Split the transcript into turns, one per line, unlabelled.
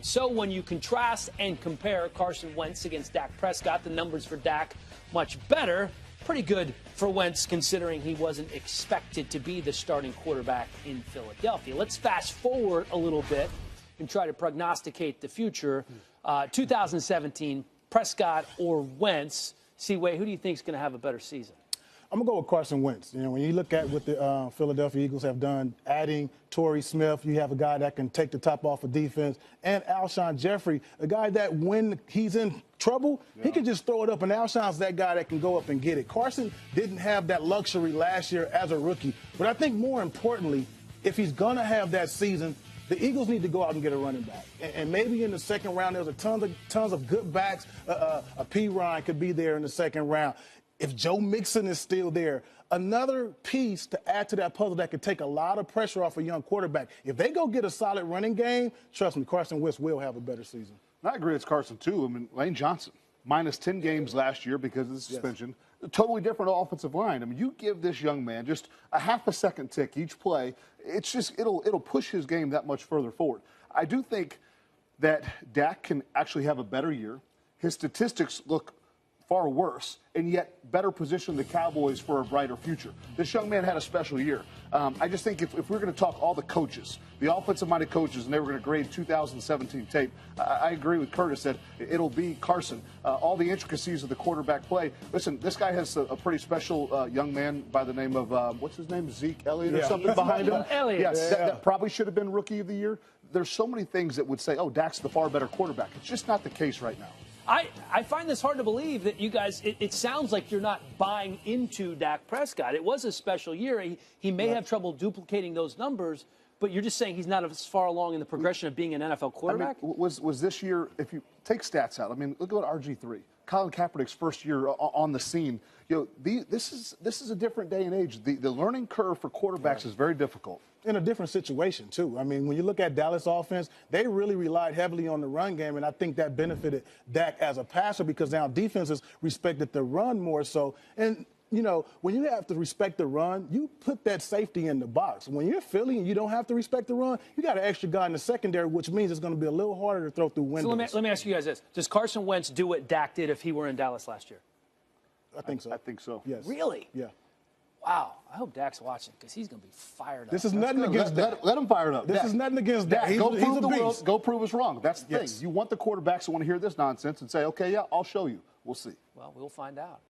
So when you contrast and compare Carson Wentz against Dak Prescott, the numbers for Dak much better. Pretty good for Wentz considering he wasn't expected to be the starting quarterback in Philadelphia. Let's fast forward a little bit and try to prognosticate the future. 2017, Prescott or Wentz? Seaway, who do you think is going to have a better season?
I'm going to go with Carson Wentz. You know, when you look at what the Philadelphia Eagles have done, adding Torrey Smith, you have a guy that can take the top off of defense, and Alshon Jeffrey, a guy that when he's in trouble, he can just throw it up, and Alshon's that guy that can go up and get it. Carson didn't have that luxury last year as a rookie, but I think more importantly, if he's going to have that season, the Eagles need to go out and get a running back. And maybe in the second round, there's tons of good backs. A P. Ryan could be there in the second round. If Joe Mixon is still there, another piece to add to that puzzle that could take a lot of pressure off a young quarterback. If they go get a solid running game, trust me, Carson Wentz will have a better season.
I agree it's Carson, too. I mean, Lane Johnson, minus 10 games last year because of the suspension. Yes. A totally different offensive line. I mean, you give this young man just a half a second tick each play, it's just it'll push his game that much further forward. I do think that Dak can actually have a better year. His statistics look far worse, and yet better position the Cowboys for a brighter future. This young man had a special year. I just think if we're going to talk all the coaches, the offensive-minded coaches, and they were going to grade 2017 tape, I agree with Curtis that it'll be Carson. All the intricacies of the quarterback play. Listen, this guy has a pretty special young man by the name of, what's his name, Zeke Elliott or something behind him?
Elliott.
Yes, that probably should have been Rookie of the Year. There's so many things that would say, oh, Dak's the far better quarterback. It's just not the case right now.
I find this hard to believe that you guys, it sounds like you're not buying into Dak Prescott. It was a special year. He may have trouble duplicating those numbers, but you're just saying he's not as far along in the progression of being an NFL quarterback?
I mean, was this year, if you take stats out, I mean, look at RG3. Colin Kaepernick's first year on the scene. You know, this is a different day and age. The learning curve for quarterbacks is very difficult.
In a different situation, too. I mean, when you look at Dallas offense, they really relied heavily on the run game, and I think that benefited Dak as a passer because now defenses respected the run more so. And, you know, when you have to respect the run, you put that safety in the box. When you're Philly and you don't have to respect the run, you got an extra guy in the secondary, which means it's going to be a little harder to throw through windows.
So let me ask you guys this. Does Carson Wentz do what Dak did if he were in Dallas last year?
I think so.
I think so.
Yes.
Really?
Yeah.
Wow. I hope Dak's watching because he's going to be fired up.
This is nothing against Dak.
Let him fire it up.
This is nothing against Dak.
Go prove us wrong. That's the thing. You want the quarterbacks to want to hear this nonsense and say, okay, yeah, I'll show you. We'll see.
Well, we'll find out.